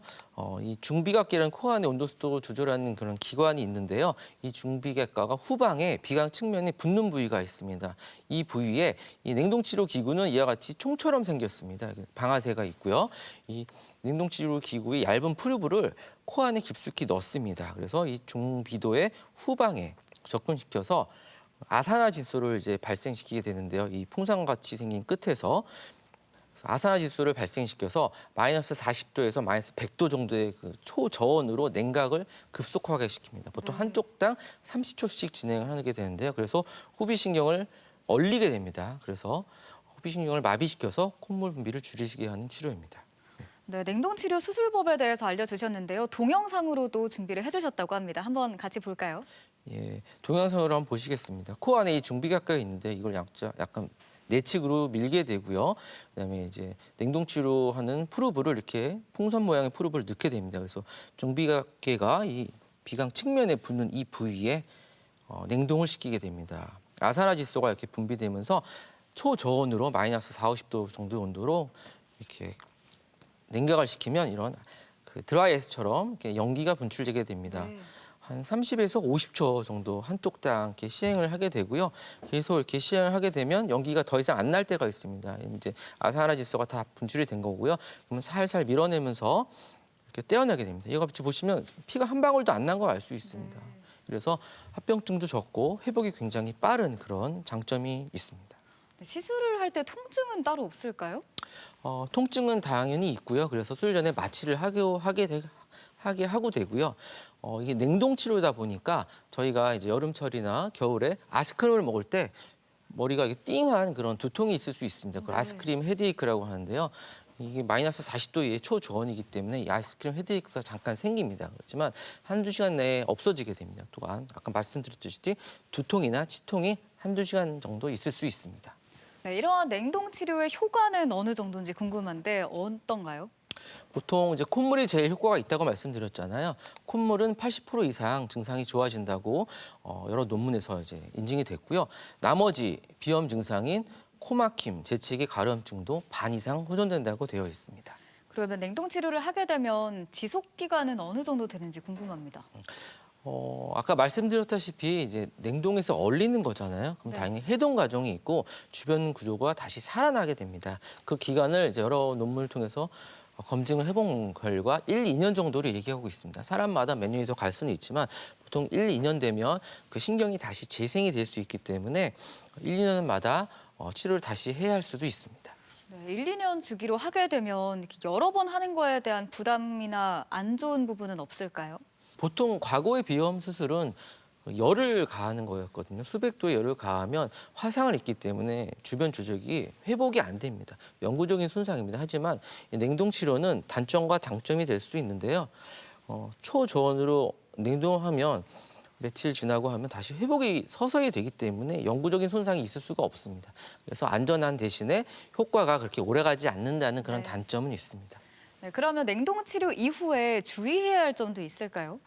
이 중비각계라는 코 안에 온도도 조절하는 그런 기관이 있는데요. 이 중비각과가 후방에 비강 측면에 붙는 부위가 있습니다. 이 부위에 이 냉동치료 기구는 이와 같이 총처럼 생겼습니다. 방아쇠가 있고요. 이 냉동치료 기구의 얇은 프루브를 코 안에 깊숙이 넣습니다. 그래서 이 중비도의 후방에 접근시켜서 아산화질소를 이제 발생시키게 되는데요. 이 풍선같이 생긴 끝에서 아산화질소를 발생시켜서 마이너스 40도에서 마이너스 100도 정도의 그 초저온으로 냉각을 급속하게 시킵니다. 보통 한쪽당 30초씩 진행을 하게 되는데요. 그래서 후비신경을 얼리게 됩니다. 그래서 후비신경을 마비시켜서 콧물 분비를 줄이게 하는 치료입니다. 네, 냉동치료 수술법에 대해서 알려주셨는데요. 동영상으로도 준비를 해주셨다고 합니다. 한번 같이 볼까요? 예, 동영상으로 한번 보시겠습니다. 코 안에 이 중비각과가 있는데 이걸 약간 내측으로 밀게 되고요. 그다음에 이제 냉동치료하는 프루브를 이렇게 풍선 모양의 프루브를 넣게 됩니다. 그래서 중비각계가 이 비강 측면에 붙는 이 부위에 냉동을 시키게 됩니다. 아산화질소가 이렇게 분비되면서 초저온으로 마이너스 40, 50도 정도의 온도로 이렇게 냉각을 시키면 이런 그 드라이아이스처럼 이렇게 연기가 분출되게 됩니다. 네. 한 30에서 50초 정도 한쪽당 이렇게 시행을 하게 되고요. 계속 이렇게 시행을 하게 되면 연기가 더 이상 안 날 때가 있습니다. 이제 아산화질소가 다 분출이 된 거고요. 그러면 살살 밀어내면서 이렇게 떼어내게 됩니다. 이거 같이 보시면 피가 한 방울도 안 난 걸 알 수 있습니다. 그래서 합병증도 적고 회복이 굉장히 빠른 그런 장점이 있습니다. 네, 시술을 할 때 통증은 따로 없을까요? 통증은 당연히 있고요. 그래서 수술 전에 마취를 하게 하고 되고요. 이게 냉동 치료다 보니까 저희가 이제 여름철이나 겨울에 아이스크림을 먹을 때 머리가 이게 띵한 그런 두통이 있을 수 있습니다. 그걸 네. 아이스크림 헤드에이크라고 하는데요. 이게 마이너스 40도 이하의 초저온이기 때문에 이 아이스크림 헤드에이크가 잠깐 생깁니다. 그렇지만 한두 시간 내에 없어지게 됩니다. 또한 아까 말씀드렸듯이 두통이나 치통이 한두 시간 정도 있을 수 있습니다. 네, 이러한 냉동치료의 효과는 어느 정도인지 궁금한데 어떤가요? 보통 이제 콧물이 제일 효과가 있다고 말씀드렸잖아요. 콧물은 80% 이상 증상이 좋아진다고 여러 논문에서 이제 인증이 됐고요. 나머지 비염 증상인 코막힘, 재채기, 가려움증도 반 이상 호전된다고 되어 있습니다. 그러면 냉동치료를 하게 되면 지속 기간은 어느 정도 되는지 궁금합니다. 아까 말씀드렸다시피 이제 냉동에서 얼리는 거잖아요. 그럼 네. 당연히 해동 과정이 있고 주변 구조가 다시 살아나게 됩니다. 그 기간을 이제 여러 논문을 통해서 검증을 해본 결과 1, 2년 정도를 얘기하고 있습니다. 사람마다 몇 년이 더 갈 수는 있지만 보통 1, 2년 되면 그 신경이 다시 재생이 될 수 있기 때문에 1, 2년마다 치료를 다시 해야 할 수도 있습니다. 네, 1, 2년 주기로 하게 되면 이렇게 여러 번 하는 거에 대한 부담이나 안 좋은 부분은 없을까요? 보통 과거의 비염 수술은 열을 가하는 거였거든요. 수백 도의 열을 가하면 화상을 입기 때문에 주변 조직이 회복이 안 됩니다. 영구적인 손상입니다. 하지만 이 냉동 치료는 단점과 장점이 될 수 있는데요. 초저온으로 냉동하면 며칠 지나고 하면 다시 회복이 서서히 되기 때문에 영구적인 손상이 있을 수가 없습니다. 그래서 안전한 대신에 효과가 그렇게 오래가지 않는다는 그런 네. 단점은 있습니다. 네, 그러면 냉동치료 이후에 주의해야 할 점도 있을까요?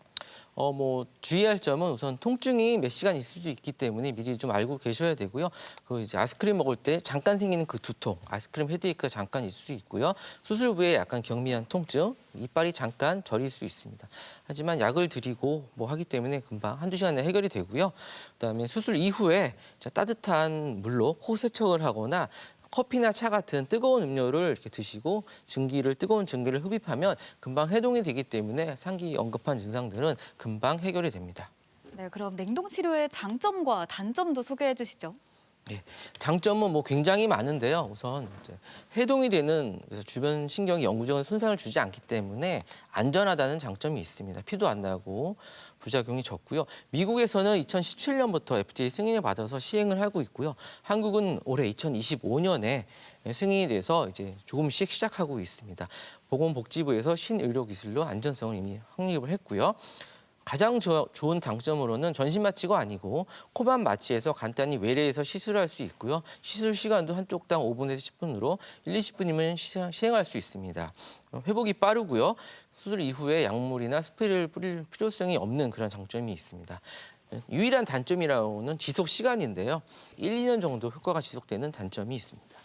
주의할 점은 우선 통증이 몇 시간 있을 수 있기 때문에 미리 좀 알고 계셔야 되고요. 그 이제 아이스크림 먹을 때 잠깐 생기는 그 두통, 아이스크림 헤드에이크가 잠깐 있을 수 있고요. 수술 후에 약간 경미한 통증, 이빨이 잠깐 저릴 수 있습니다. 하지만 약을 드리고 하기 때문에 금방 한두 시간 내에 해결이 되고요. 그다음에 수술 이후에 따뜻한 물로 코 세척을 하거나 커피나 차 같은 뜨거운 음료를 이렇게 드시고 뜨거운 증기를 흡입하면 금방 해동이 되기 때문에 상기 언급한 증상들은 금방 해결이 됩니다. 네, 그럼 냉동치료의 장점과 단점도 소개해 주시죠. 장점은 굉장히 많은데요. 우선 이제 해동이 되는 그래서 주변 신경이 영구적인 손상을 주지 않기 때문에 안전하다는 장점이 있습니다. 피도 안 나고 부작용이 적고요. 미국에서는 2017년부터 FDA 승인을 받아서 시행을 하고 있고요. 한국은 올해 2025년에 승인이 돼서 이제 조금씩 시작하고 있습니다. 보건복지부에서 신의료기술로 안전성을 이미 확립을 했고요. 가장 좋은 장점으로는 전신 마취가 아니고 코반 마취해서 간단히 외래에서 시술할 수 있고요. 시술 시간도 한쪽당 5분에서 10분으로 1, 20분이면 시행할 수 있습니다. 회복이 빠르고요. 수술 이후에 약물이나 스프레이를 뿌릴 필요성이 없는 그런 장점이 있습니다. 유일한 단점이라고는 지속 시간인데요. 1, 2년 정도 효과가 지속되는 단점이 있습니다.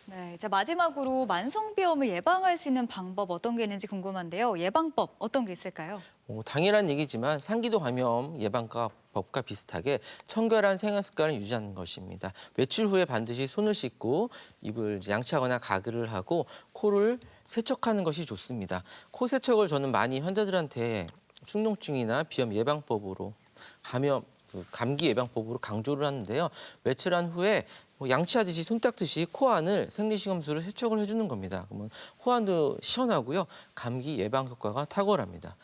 네, 이제 마지막으로 만성비염을 예방할 수 있는 방법 어떤 게 있는지 궁금한데요. 예방법 어떤 게 있을까요? 당연한 얘기지만 상기도 감염 예방법과 비슷하게 청결한 생활 습관을 유지하는 것입니다. 외출 후에 반드시 손을 씻고 입을 이제 양치하거나 가글을 하고 코를 세척하는 것이 좋습니다. 코 세척을 저는 많이 환자들한테 충농증이나 비염 예방법으로 감기 예방법으로 강조를 하는데요. 외출한 후에 양치하듯이 손 닦듯이 코 안을 생리식염수로 세척을 해주는 겁니다. 그러면 코 안도 시원하고요. 감기 예방 효과가 탁월합니다.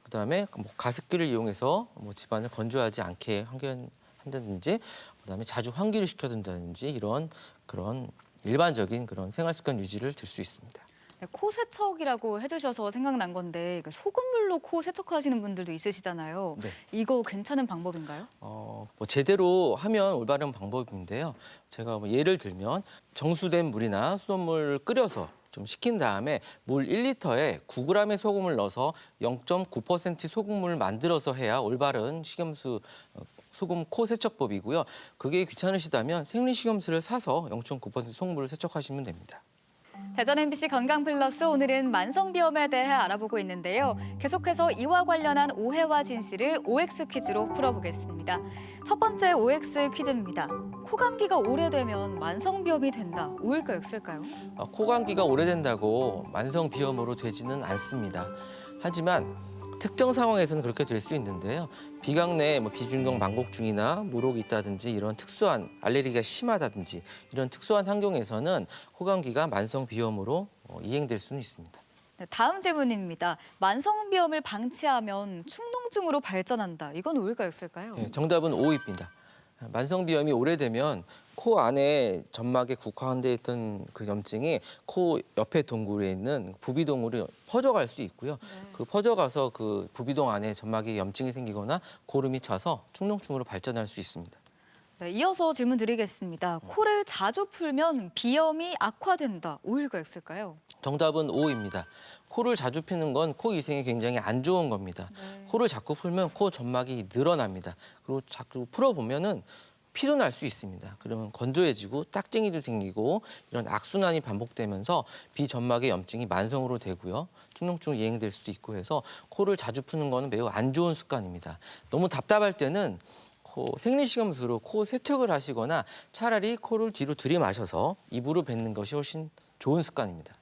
그다음에 가습기를 이용해서 집안을 건조하지 않게 한다든지, 그다음에 자주 환기를 시켜준다든지 이런 그런 일반적인 그런 생활 습관 유지를 들 수 있습니다. 네, 코 세척이라고 해주셔서 생각난 건데 소금물로 코 세척하시는 분들도 있으시잖아요. 네. 이거 괜찮은 방법인가요? 제대로 하면 올바른 방법인데요. 제가 예를 들면 정수된 물이나 수돗물을 끓여서 좀 식힌 다음에 물 1리터에 9g의 소금을 넣어서 0.9% 소금물을 만들어서 해야 올바른 식염수 소금 코 세척법이고요. 그게 귀찮으시다면 생리식염수를 사서 0.9% 소금물을 세척하시면 됩니다. 대전 MBC 건강플러스 오늘은 만성비염에 대해 알아보고 있는데요. 계속해서 이와 관련한 오해와 진실을 OX 퀴즈로 풀어보겠습니다. 첫 번째 OX 퀴즈입니다. 코감기가 오래되면 만성비염이 된다. O일까요, X일까요? 코감기가 오래된다고 만성비염으로 되지는 않습니다. 하지만 특정 상황에서는 그렇게 될 수 있는데요. 비강 내 비중경 망곡증이나 물혹이 있다든지 이런 특수한 알레르기가 심하다든지 이런 특수한 환경에서는 코감기가 만성비염으로 이행될 수는 있습니다. 네, 다음 질문입니다. 만성비염을 방치하면 축농증으로 발전한다. 이건 O일까요, X일까요? 네, 정답은 O입니다. 만성비염이 오래되면 코 안에 점막에 국한돼 있던 그 염증이 코 옆에 동굴에 있는 부비동으로 퍼져갈 수 있고요. 그 퍼져가서 그 부비동 안에 점막에 염증이 생기거나 고름이 차서 축농증으로 발전할 수 있습니다. 네, 이어서 질문 드리겠습니다. 코를 자주 풀면 비염이 악화된다. O일까요, X일까요? 정답은 O입니다. 코를 자주 피는 건 코 위생에 굉장히 안 좋은 겁니다. 코를 자꾸 풀면 코 점막이 늘어납니다. 그리고 자꾸 풀어보면은 피도 날 수 있습니다. 그러면 건조해지고 딱쟁이도 생기고 이런 악순환이 반복되면서 비점막의 염증이 만성으로 되고요. 축농증이 이행될 수도 있고 해서 코를 자주 푸는 거는 매우 안 좋은 습관입니다. 너무 답답할 때는 생리식염수로 코 세척을 하시거나 차라리 코를 뒤로 들이마셔서 입으로 뱉는 것이 훨씬 좋은 습관입니다.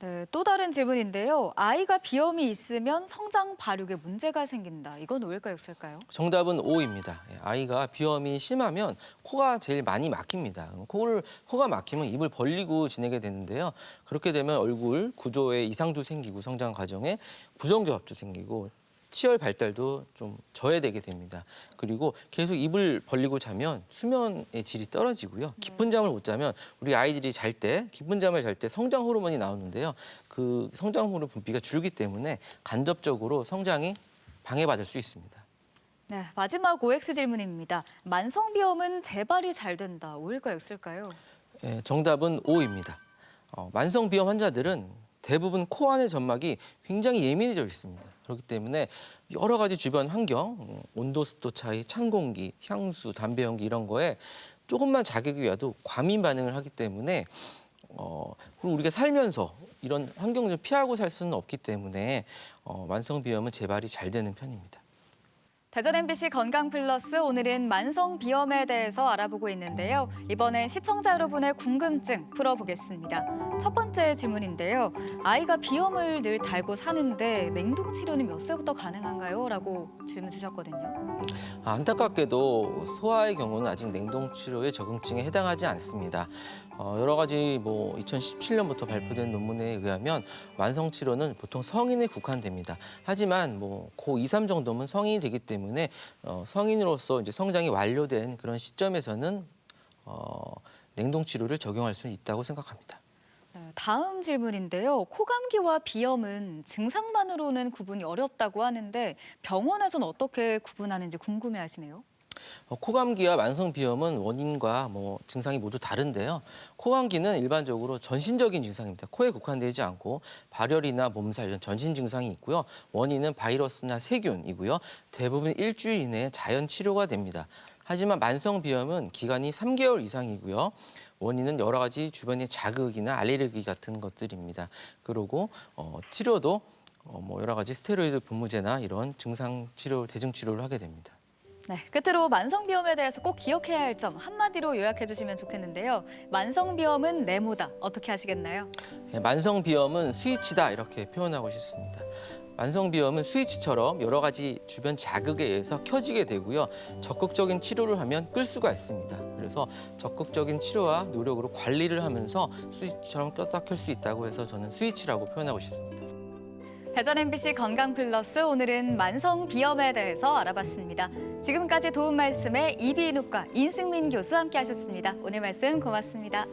네, 또 다른 질문인데요. 아이가 비염이 있으면 성장 발육에 문제가 생긴다. 이건 O일까요, X일까요? 정답은 O입니다. 아이가 비염이 심하면 코가 제일 많이 막힙니다. 코가 막히면 입을 벌리고 지내게 되는데요. 그렇게 되면 얼굴 구조에 이상도 생기고 성장 과정에 부정교합도 생기고 치열 발달도 좀 저해되게 됩니다. 그리고 계속 입을 벌리고 자면 수면의 질이 떨어지고요. 깊은 잠을 못 자면 우리 아이들이 깊은 잠을 잘 때 성장 호르몬이 나오는데요. 그 성장 호르몬 분비가 줄기 때문에 간접적으로 성장이 방해받을 수 있습니다. 네, 마지막 OX 질문입니다. 만성비염은 재발이 잘 된다. O일까요, X일까요? 네, 정답은 O입니다. 만성비염 환자들은 대부분 코 안의 점막이 굉장히 예민해져 있습니다. 그렇기 때문에 여러 가지 주변 환경, 온도, 습도 차이, 찬 공기, 향수, 담배 연기 이런 거에 조금만 자극이 와도 과민 반응을 하기 때문에 그리고 우리가 살면서 이런 환경을 피하고 살 수는 없기 때문에 만성비염은 재발이 잘 되는 편입니다. 대전 MBC 건강플러스 오늘은 만성비염에 대해서 알아보고 있는데요. 이번엔 시청자 여러분의 궁금증 풀어보겠습니다. 첫 번째 질문인데요. 아이가 비염을 늘 달고 사는데 냉동 치료는 몇 세부터 가능한가요? 라고 질문 주셨거든요. 안타깝게도 소아의 경우는 아직 냉동 치료의 적응증에 해당하지 않습니다. 여러 가지 2017년부터 발표된 논문에 의하면 만성 치료는 보통 성인에 국한됩니다. 하지만 고2, 3 정도면 성인이 되기 때문에 성인으로서 이제 성장이 완료된 그런 시점에서는 냉동 치료를 적용할 수 있다고 생각합니다. 네, 다음 질문인데요. 코감기와 비염은 증상만으로는 구분이 어렵다고 하는데 병원에서는 어떻게 구분하는지 궁금해하시네요. 코감기와 만성비염은 원인과 증상이 모두 다른데요. 코감기는 일반적으로 전신적인 증상입니다. 코에 국한되지 않고 발열이나 몸살 이런 전신 증상이 있고요. 원인은 바이러스나 세균이고요. 대부분 일주일 이내에 자연 치료가 됩니다. 하지만 만성비염은 기간이 3개월 이상이고요. 원인은 여러 가지 주변의 자극이나 알레르기 같은 것들입니다. 그리고 치료도 뭐 여러 가지 스테로이드 분무제나 이런 증상 치료, 대증 치료를 하게 됩니다. 네, 끝으로 만성비염에 대해서 꼭 기억해야 할 점 한마디로 요약해 주시면 좋겠는데요. 만성비염은 네모다. 어떻게 하시겠나요? 만성비염은 스위치다 이렇게 표현하고 싶습니다. 만성비염은 스위치처럼 여러 가지 주변 자극에 의해서 켜지게 되고요. 적극적인 치료를 하면 끌 수가 있습니다. 그래서 적극적인 치료와 노력으로 관리를 하면서 스위치처럼 껐다 켤 수 있다고 해서 저는 스위치라고 표현하고 싶습니다. 대전 MBC 건강플러스 오늘은 만성비염에 대해서 알아봤습니다. 지금까지 도움 말씀에 이비인후과 인승민 교수 함께하셨습니다. 오늘 말씀 고맙습니다.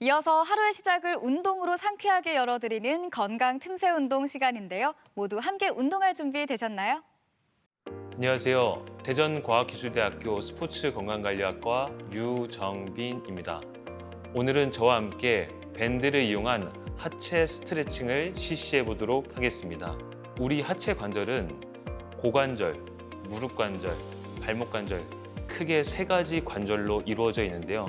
이어서 하루의 시작을 운동으로 상쾌하게 열어드리는 건강 틈새 운동 시간인데요. 모두 함께 운동할 준비 되셨나요? 안녕하세요. 대전과학기술대학교 스포츠건강관리학과 유정빈입니다. 오늘은 저와 함께 밴드를 이용한 하체 스트레칭을 실시해 보도록 하겠습니다. 우리 하체 관절은 고관절, 무릎 관절, 발목 관절, 크게 3가지 관절로 이루어져 있는데요.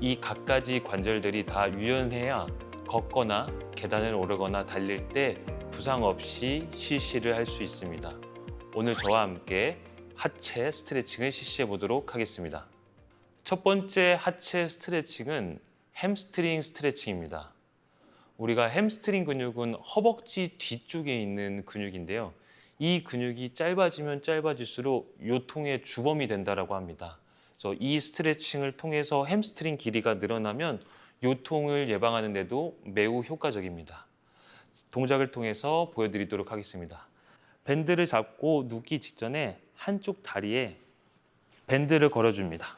이 각가지 관절들이 다 유연해야 걷거나 계단을 오르거나 달릴 때 부상 없이 실시를 할 수 있습니다. 오늘 저와 함께 하체 스트레칭을 실시해 보도록 하겠습니다. 첫 번째 하체 스트레칭은 햄스트링 스트레칭입니다. 우리가 햄스트링 근육은 허벅지 뒤쪽에 있는 근육인데요. 이 근육이 짧아지면 짧아질수록 요통의 주범이 된다고 합니다. 그래서 이 스트레칭을 통해서 햄스트링 길이가 늘어나면 요통을 예방하는 데도 매우 효과적입니다. 동작을 통해서 보여드리도록 하겠습니다. 밴드를 잡고 눕기 직전에 한쪽 다리에 밴드를 걸어줍니다.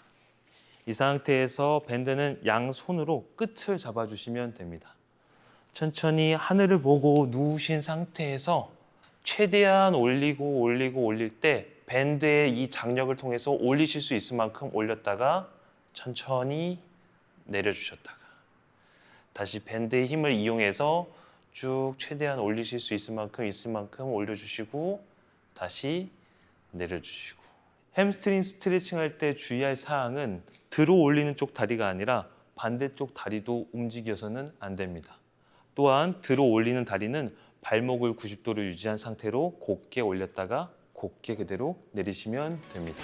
이 상태에서 밴드는 양손으로 끝을 잡아주시면 됩니다. 천천히 하늘을 보고 누우신 상태에서 최대한 올릴 때 밴드의 이 장력을 통해서 올리실 수 있을 만큼 올렸다가 천천히 내려주셨다가 다시 밴드의 힘을 이용해서 쭉 최대한 올리실 수 있을 만큼 올려주시고 다시 내려주시고. 햄스트링 스트레칭 할 때 주의할 사항은 들어 올리는 쪽 다리가 아니라 반대쪽 다리도 움직여서는 안 됩니다. 또한 들어 올리는 다리는 발목을 90도로 유지한 상태로 곧게 올렸다가 곧게 그대로 내리시면 됩니다.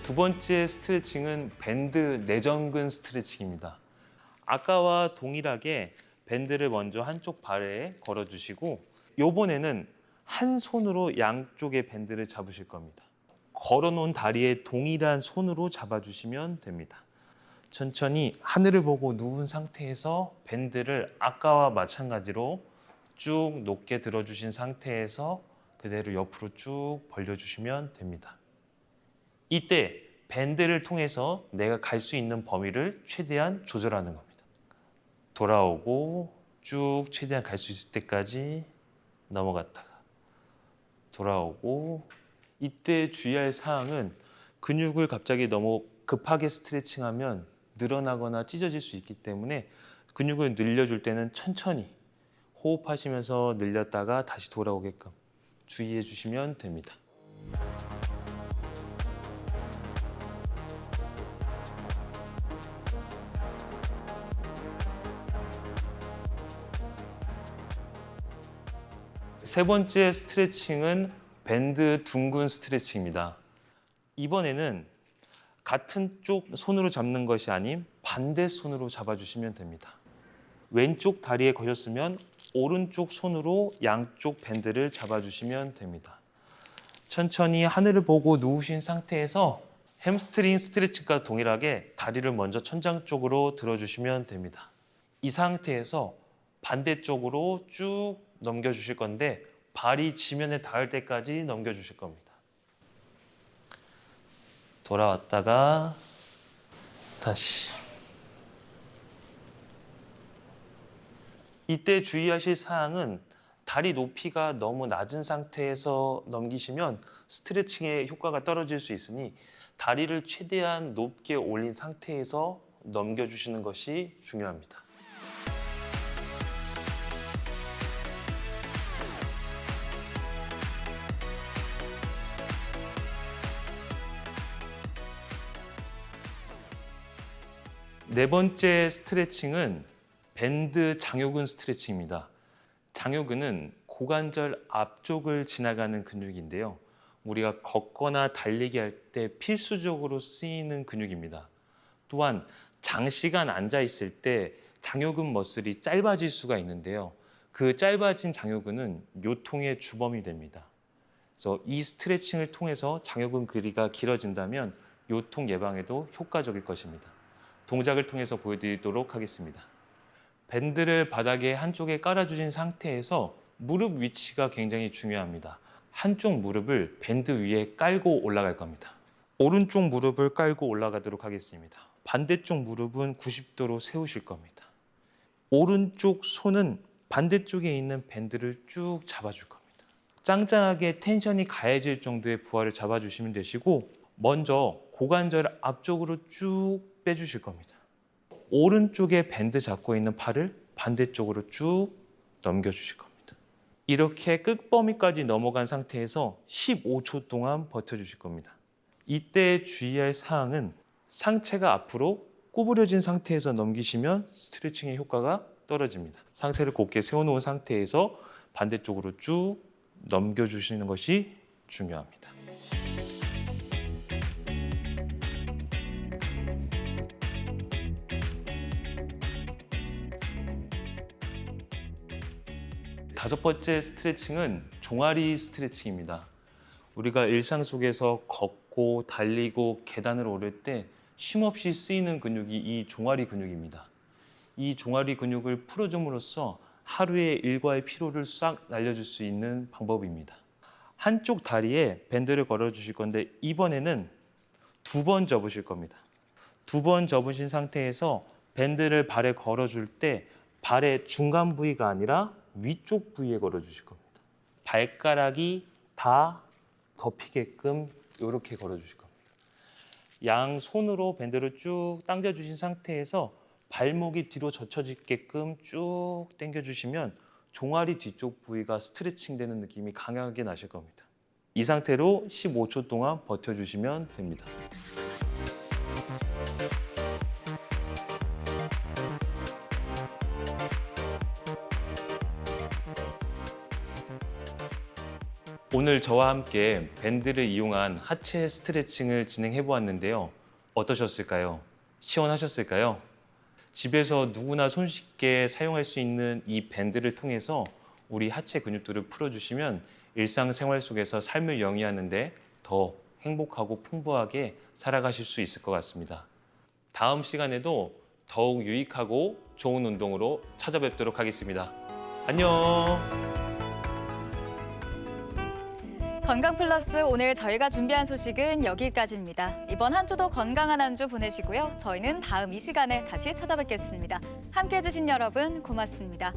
두 번째 스트레칭은 밴드 내전근 스트레칭입니다. 아까와 동일하게 밴드를 먼저 한쪽 발에 걸어주시고 이번에는 한 손으로 양쪽의 밴드를 잡으실 겁니다. 걸어놓은 다리에 동일한 손으로 잡아주시면 됩니다. 천천히 하늘을 보고 누운 상태에서 밴드를 아까와 마찬가지로 쭉 높게 들어주신 상태에서 그대로 옆으로 쭉 벌려주시면 됩니다. 이때 밴드를 통해서 내가 갈 수 있는 범위를 최대한 조절하는 겁니다. 돌아오고 쭉 최대한 갈 수 있을 때까지 넘어갔다가 돌아오고. 이때 주의할 사항은 근육을 갑자기 너무 급하게 스트레칭하면 늘어나거나 찢어질 수 있기 때문에 근육을 늘려줄 때는 천천히 호흡하시면서 늘렸다가 다시 돌아오게끔 주의해 주시면 됩니다. 세 번째 스트레칭은 밴드 둥근 스트레칭입니다. 이번에는 같은 쪽 손으로 잡는 것이 아닌 반대 손으로 잡아주시면 됩니다. 왼쪽 다리에 걸렸으면 오른쪽 손으로 양쪽 밴드를 잡아주시면 됩니다. 천천히 하늘을 보고 누우신 상태에서 햄스트링 스트레칭과 동일하게 다리를 먼저 천장 쪽으로 들어주시면 됩니다. 이 상태에서 반대쪽으로 쭉 넘겨주실 건데 발이 지면에 닿을 때까지 넘겨주실 겁니다. 돌아왔다가 다시. 이때 주의하실 사항은 다리 높이가 너무 낮은 상태에서 넘기시면 스트레칭의 효과가 떨어질 수 있으니 다리를 최대한 높게 올린 상태에서 넘겨주시는 것이 중요합니다. 네 번째 스트레칭은 밴드 장요근 스트레칭입니다. 장요근은 고관절 앞쪽을 지나가는 근육인데요. 우리가 걷거나 달리기 할 때 필수적으로 쓰이는 근육입니다. 또한 장시간 앉아 있을 때 장요근 머슬이 짧아질 수가 있는데요. 그 짧아진 장요근은 요통의 주범이 됩니다. 그래서 이 스트레칭을 통해서 장요근 길이가 길어진다면 요통 예방에도 효과적일 것입니다. 동작을 통해서 보여드리도록 하겠습니다. 밴드를 바닥에 한쪽에 깔아주신 상태에서 무릎 위치가 굉장히 중요합니다. 한쪽 무릎을 밴드 위에 깔고 올라갈 겁니다. 오른쪽 무릎을 깔고 올라가도록 하겠습니다. 반대쪽 무릎은 90도로 세우실 겁니다. 오른쪽 손은 반대쪽에 있는 밴드를 쭉 잡아줄 겁니다. 짱짱하게 텐션이 가해질 정도의 부하를 잡아주시면 되시고 먼저 고관절 앞쪽으로 쭉 빼주실 겁니다. 오른쪽에 밴드 잡고 있는 팔을 반대쪽으로 쭉 넘겨주실 겁니다. 이렇게 끝범위까지 넘어간 상태에서 15초 동안 버텨주실 겁니다. 이때 주의할 사항은 상체가 앞으로 구부려진 상태에서 넘기시면 스트레칭의 효과가 떨어집니다. 상체를 곧게 세워놓은 상태에서 반대쪽으로 쭉 넘겨주시는 것이 중요합니다. 다섯 번째 스트레칭은 종아리 스트레칭입니다. 우리가 일상 속에서 걷고 달리고 계단을 오를 때 쉼없이 쓰이는 근육이 이 종아리 근육입니다. 이 종아리 근육을 풀어줌으로써 하루의 일과의 피로를 싹 날려줄 수 있는 방법입니다. 한쪽 다리에 밴드를 걸어주실 건데 이번에는 2번 접으실 겁니다. 2번 접으신 상태에서 밴드를 발에 걸어줄 때 발의 중간 부위가 아니라 위쪽 부위에 걸어주실 겁니다. 발가락이 다 덮이게끔 이렇게 걸어주실 겁니다. 양손으로 밴드를 쭉 당겨주신 상태에서 발목이 뒤로 젖혀지게끔 쭉 당겨주시면 종아리 뒤쪽 부위가 스트레칭되는 느낌이 강하게 나실 겁니다. 이 상태로 15초 동안 버텨주시면 됩니다. 오늘 저와 함께 밴드를 이용한 하체 스트레칭을 진행해 보았는데요. 어떠셨을까요? 시원하셨을까요? 집에서 누구나 손쉽게 사용할 수 있는 이 밴드를 통해서 우리 하체 근육들을 풀어주시면 일상생활 속에서 삶을 영위하는 데 더 행복하고 풍부하게 살아가실 수 있을 것 같습니다. 다음 시간에도 더욱 유익하고 좋은 운동으로 찾아뵙도록 하겠습니다. 안녕! 건강플러스 오늘 저희가 준비한 소식은 여기까지입니다. 이번 한 주도 건강한 한 주 보내시고요. 저희는 다음 이 시간에 다시 찾아뵙겠습니다. 함께해 주신 여러분 고맙습니다.